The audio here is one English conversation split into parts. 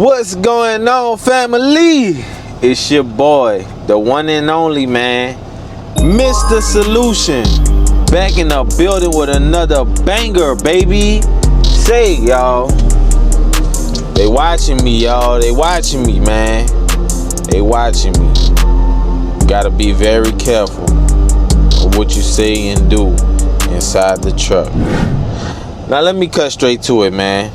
What's going on, family? It's your boy, the one and only man, Mr. Solution, back in the building with another banger, baby. Say, y'all, they watching me, y'all. They watching me, man. They watching me. Gotta be very careful of what you say and do inside the truck. Now let me cut straight to it, man.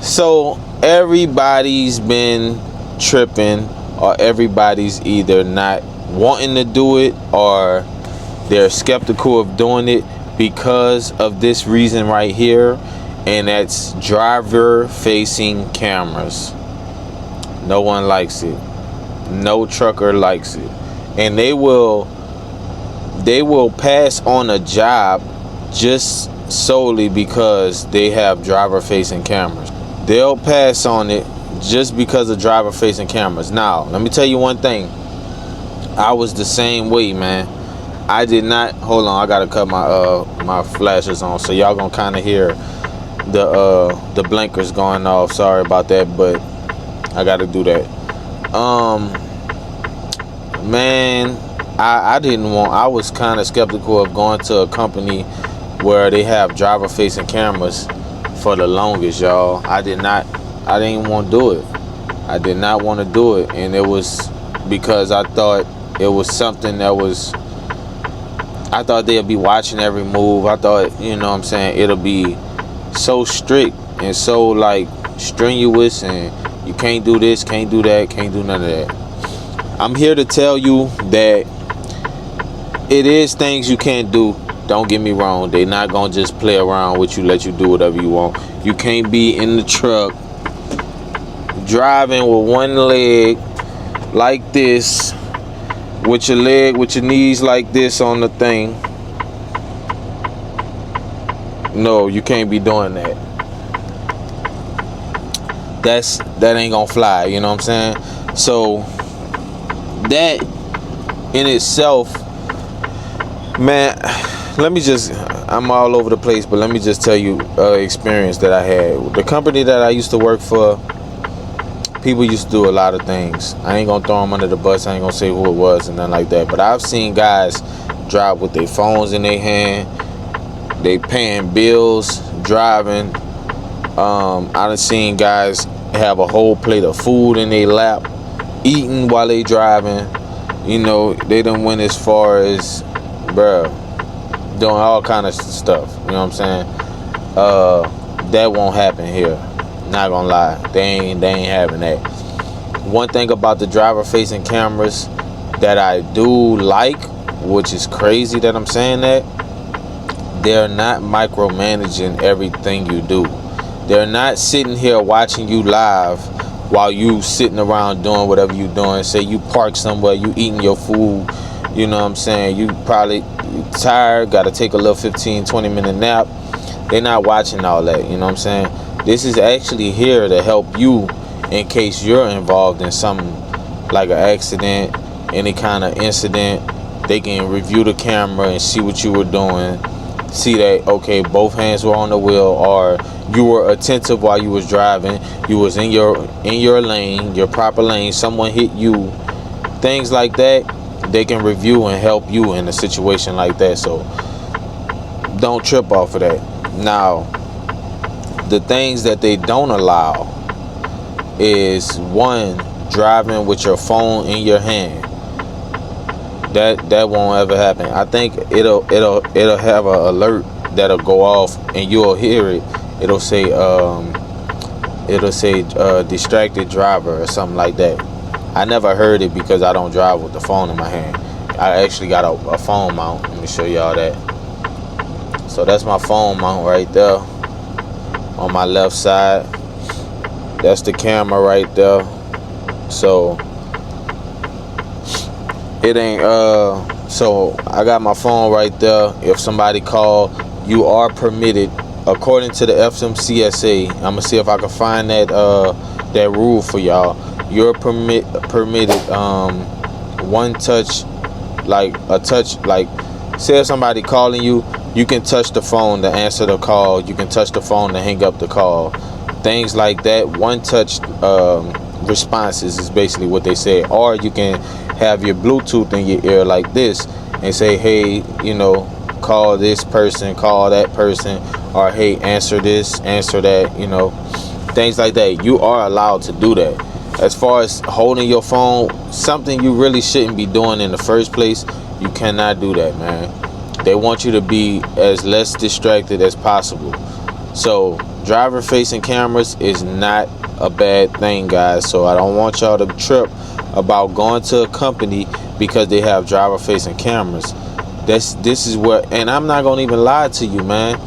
So everybody's been tripping, or everybody's either not wanting to do it or they're skeptical of doing it because of this reason right here, and that's driver facing cameras. No one likes it. No trucker likes it. And they will pass on a job just solely because they have driver facing cameras. They'll pass on it just because of driver facing cameras. Now, let me tell you one thing. I was the same way, man. I did not, hold on, I gotta cut my flashes on, so y'all gonna kind of hear the blinkers going off. Sorry about that, but I gotta do that. Man, I was kind of skeptical of going to a company where they have driver facing cameras for the longest, y'all. I didn't want to do it. I did not want to do it, and it was because I thought it was something that was, I thought they'd be watching every move. I thought, you know what I'm saying, it'll be so strict and so like strenuous, and you can't do this, can't do that, can't do none of that. I'm here to tell you that it is things you can't do. Don't get me wrong. They're not going to just play around with you, let you do whatever you want. You can't be in the truck driving with one leg like this, with your knees like this on the thing. No, you can't be doing that. That ain't going to fly, you know what I'm saying? So that in itself, man, I'm all over the place, but let me just tell you experience that I had. The company that I used to work for, people used to do a lot of things. I ain't gonna throw them under the bus. I ain't gonna say who it was and nothing like that, but I've seen guys drive with their phones in their hand. They paying bills, driving. I done seen guys have a whole plate of food in their lap, eating while they driving. You know, they done went as far as, bruh, doing all kind of stuff. You know what I'm saying? That won't happen here. Not gonna lie, they ain't having that. One thing about the driver facing cameras that I do like, which is crazy that I'm saying that, they're not micromanaging everything you do. They're not sitting here watching you live while you sitting around doing whatever you doing. Say you park somewhere, you eating your food, you know what I'm saying, you probably tired, got to take a little 15-20 minute nap. They're not watching all that, you know what I'm saying? This is actually here to help you in case you're involved in something like an accident, any kind of incident. They can review the camera and see what you were doing, see that, okay, both hands were on the wheel, or you were attentive while you was driving, you was in your lane, your proper lane, someone hit you, things like that. They can review and help you in a situation like that. So don't trip off of that. Now, the things that they don't allow is, one, driving with your phone in your hand. That won't ever happen. I think it'll have an alert that'll go off and you'll hear it. It'll say distracted driver or something like that. I never heard it because I don't drive with the phone in my hand. I actually got a phone mount. Let me show y'all that. So that's my phone mount right there on my left side. That's the camera right there. So it ain't so I got my phone right there. If somebody call, you are permitted, according to the FMCSA. I'm gonna see if I can find that rule for y'all. You're permitted one touch, like a touch, like say if somebody calling you, you can touch the phone to answer the call, you can touch the phone to hang up the call. things like that. One touch responses is basically what they say. Or you can have your Bluetooth in your ear like this and say, hey, you know, call this person, call that person, or hey, answer this, answer that, you know, things like that. You are allowed to do that. As far as holding your phone, something you really shouldn't be doing in the first place, you cannot do that, man. They want you to be as less distracted as possible. So driver facing cameras is not a bad thing, guys. So I don't want y'all to trip about going to a company because they have driver facing cameras. This is what, and I'm not gonna even lie to you, man.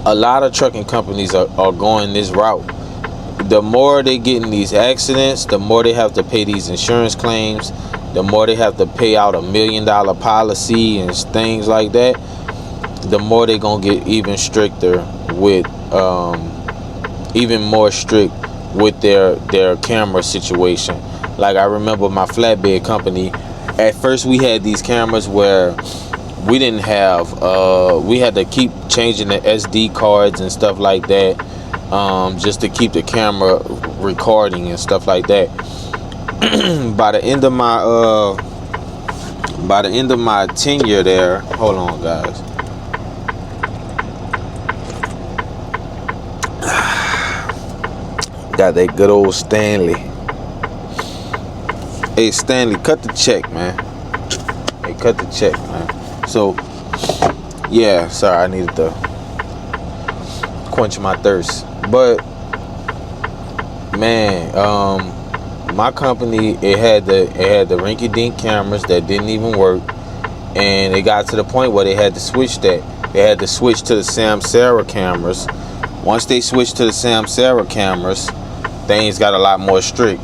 A lot of trucking companies are going this route. The more they get in these accidents, the more they have to pay these insurance claims, the more they have to pay out $1 million policy and things like that, the more they're gonna get even stricter with even more strict with their camera situation. Like I remember my flatbed company, at first we had these cameras where we didn't have we had to keep changing the SD cards and stuff like that, just to keep the camera recording and stuff like that. By the end of my tenure there, hold on, guys. Got that good old Stanley. Hey Stanley, cut the check, man. Hey, cut the check, man. So, yeah, sorry, I needed to quench my thirst. But man, my company, it had the rinky-dink cameras that didn't even work, and it got to the point where they had to switch that. They had to switch to the Samsara cameras. Once they switched to the Samsara cameras, things got a lot more strict.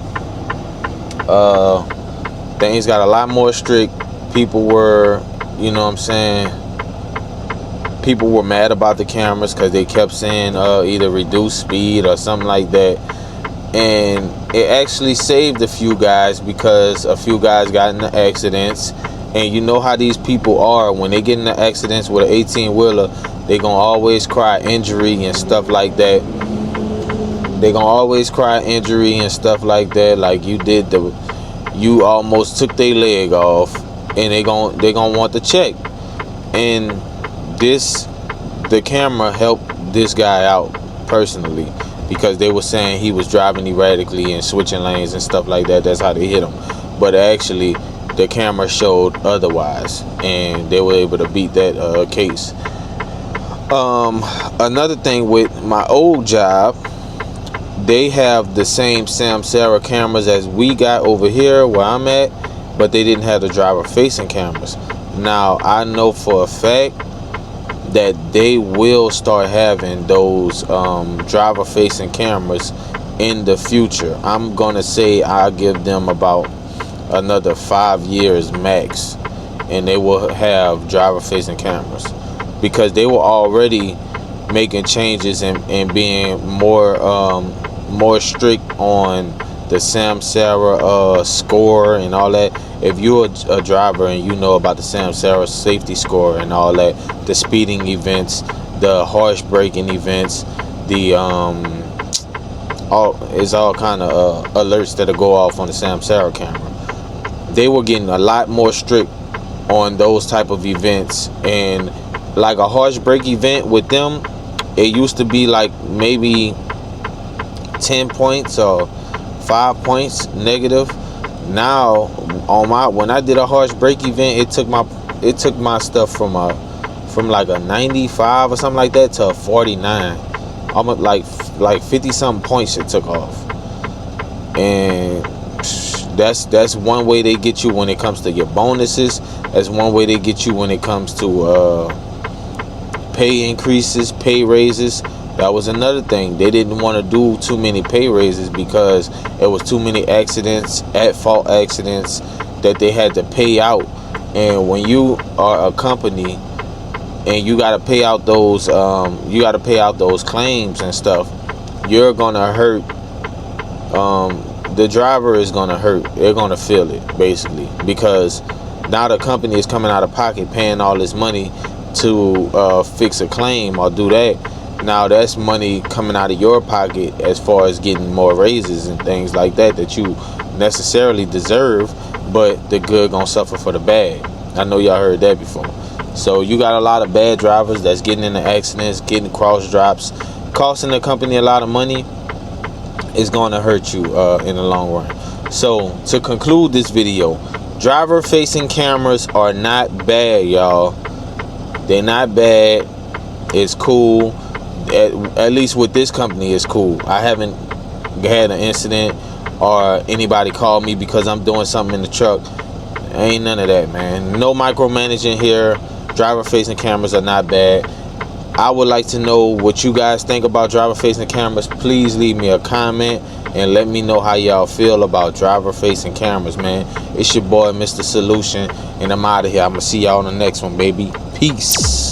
Things got a lot more strict. People were, you know what I'm saying, people were mad about the cameras because they kept saying either reduce speed or something like that. And it actually saved a few guys because a few guys got into accidents. And you know how these people are when they get into accidents with an 18-wheeler, they gonna always cry injury and stuff like that. They gonna always cry injury and stuff like that. Like you almost took their leg off, and they gonna want the check. And the camera helped this guy out personally, because they were saying he was driving erratically and switching lanes and stuff like that. That's how they hit him. But actually, the camera showed otherwise, and they were able to beat that case. Another thing with my old job, they have the same Samsara cameras as we got over here where I'm at, but they didn't have the driver facing cameras. Now I know for a fact that they will start having those driver facing cameras in the future. I'm gonna say I'll give them about another 5 years max, and they will have driver facing cameras, because they were already making changes and being more strict on the Samsara score and all that. If you're a driver and you know about the Samsara safety score and all that, the speeding events, the harsh braking events, the all kind of alerts that'll go off on the Samsara camera. They were getting a lot more strict on those type of events. And like a harsh brake event with them, it used to be like maybe 10 points or 5 points negative. Now when I did a harsh brake event, it took my stuff from like a 95 or something like that to a 49. Almost like 50 something points it took off. And that's one way they get you when it comes to your bonuses. That's one way they get you when it comes to pay increases, pay raises. That was another thing. They didn't want to do too many pay raises because it was too many accidents, at-fault accidents, that they had to pay out. And when you are a company and you got to pay out those claims and stuff, you're gonna hurt. The driver is gonna hurt. They're gonna feel it, basically, because now the company is coming out of pocket paying all this money to fix a claim or do that. Now that's money coming out of your pocket as far as getting more raises and things like that that you necessarily deserve, but the good gonna suffer for the bad. I know y'all heard that before. So you got a lot of bad drivers that's getting into accidents, getting cross drops, costing the company a lot of money. It's going to hurt you in the long run. So to conclude this video, driver facing cameras are not bad, y'all. They're not bad. It's cool. At least with this company, it's cool. I haven't had an incident or anybody call me because I'm doing something in the truck. Ain't none of that, man. No micromanaging here. Driver facing cameras are not bad. I would like to know what you guys think about driver facing cameras. Please leave me a comment and let me know how y'all feel about driver facing cameras, man. It's your boy Mr. Solution, and I'm out of here. I'm gonna see y'all on the next one, baby. Peace.